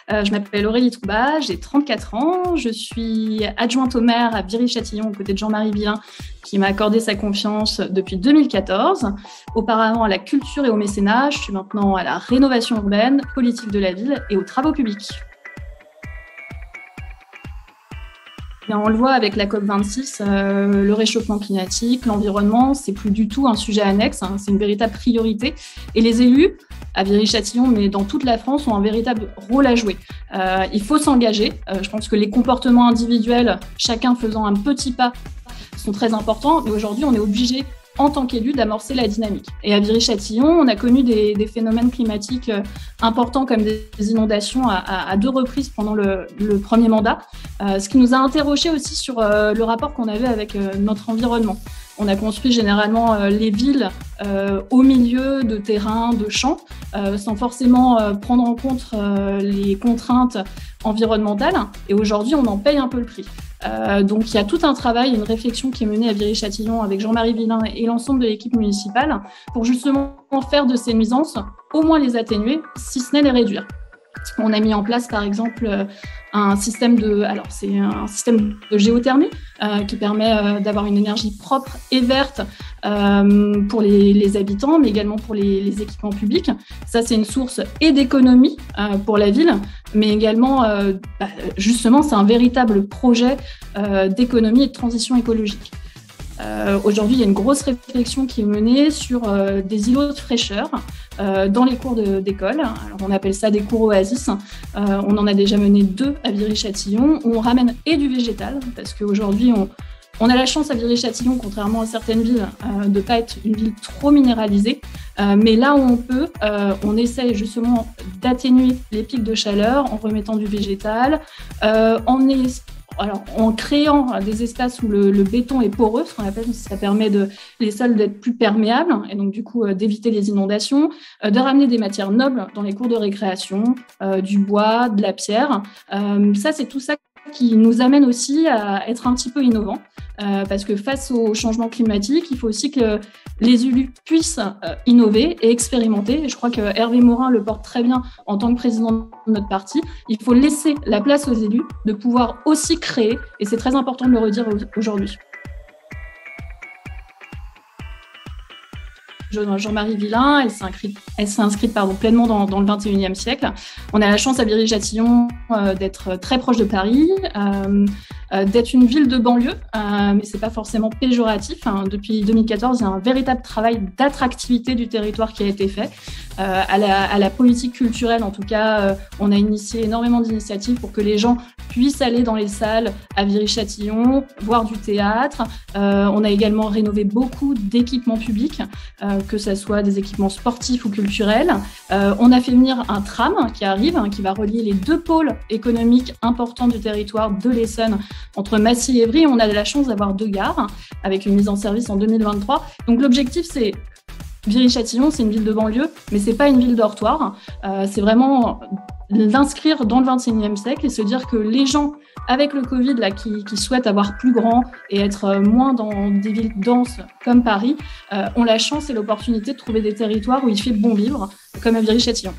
Je m'appelle Aurélie Troubat, j'ai 34 ans. Je suis adjointe au maire à Viry-Châtillon, aux côtés de Jean-Marie Villain, qui m'a accordé sa confiance depuis 2014. Auparavant à la culture et au mécénat, je suis maintenant à la rénovation urbaine, politique de la ville et aux travaux publics. Bien, on le voit avec la COP26, le réchauffement climatique, l'environnement, c'est plus du tout un sujet annexe, hein, c'est une véritable priorité. Et les élus, à Viry-Châtillon, mais dans toute la France, ont un véritable rôle à jouer. Il faut s'engager. Je pense que les comportements individuels, chacun faisant un petit pas, sont très importants. Mais aujourd'hui, on est obligé, en tant qu'élu, d'amorcer la dynamique. Et à Viry-Châtillon, on a connu des phénomènes climatiques importants comme des inondations à 2 reprises pendant le premier mandat, ce qui nous a interrogés aussi sur le rapport qu'on avait avec notre environnement. On a construit généralement les villes au milieu de terrains, de champs, sans forcément prendre en compte les contraintes environnementales. Et aujourd'hui, on en paye un peu le prix. Donc il y a tout un travail, une réflexion qui est menée à Viry-Châtillon avec Jean-Marie Villain et l'ensemble de l'équipe municipale pour justement faire de ces nuisances, au moins les atténuer, si ce n'est les réduire. On a mis en place par exemple un système de géothermie qui permet d'avoir une énergie propre et verte pour les habitants, mais également pour les équipements publics. Ça, c'est une source et d'économie pour la ville, mais également, justement, c'est un véritable projet d'économie et de transition écologique. Aujourd'hui, il y a une grosse réflexion qui est menée sur des îlots de fraîcheur dans les cours d'école. Alors, on appelle ça des cours oasis. On en a déjà mené 2 à Viry-Châtillon où on ramène et du végétal, parce qu'aujourd'hui, on a la chance à Viry-Châtillon, contrairement à certaines villes, de ne pas être une ville trop minéralisée. Mais là où on peut, on essaye justement d'atténuer les pics de chaleur en remettant du végétal, en créant des espaces où le béton est poreux, ce qu'on appelle, ça permet les sols d'être plus perméables et donc du coup d'éviter les inondations, de ramener des matières nobles dans les cours de récréation, du bois, de la pierre. Ça, c'est tout ça qui nous amène aussi à être un petit peu innovants, parce que face au changement climatique, il faut aussi que les élus puissent innover et expérimenter. Et je crois que Hervé Morin le porte très bien en tant que président de notre parti. Il faut laisser la place aux élus de pouvoir aussi créer, et c'est très important de le redire aujourd'hui. Jean-Marie Villain, elle s'est inscrite pleinement dans le 21e siècle. On a la chance à Viry-Châtillon d'être très proche de Paris, d'être une ville de banlieue, mais c'est pas forcément péjoratif. Depuis 2014, il y a un véritable travail d'attractivité du territoire qui a été fait. À la politique culturelle, en tout cas, on a initié énormément d'initiatives pour que les gens puissent aller dans les salles à Viry-Châtillon, voir du théâtre. On a également rénové beaucoup d'équipements publics, que ce soit des équipements sportifs ou culturels. On a fait venir un tram qui arrive, qui va relier les 2 pôles économiques importants du territoire de l'Essonne, entre Massy et Évry. On a la chance d'avoir 2 gares, avec une mise en service en 2023. Donc l'objectif, c'est Viry-Châtillon, c'est une ville de banlieue, mais c'est pas une ville dortoir. C'est vraiment l'inscrire dans le 21e siècle et se dire que les gens, avec le Covid, là, qui souhaitent avoir plus grand et être moins dans des villes denses comme Paris, ont la chance et l'opportunité de trouver des territoires où il fait bon vivre, comme à Viry-Châtillon.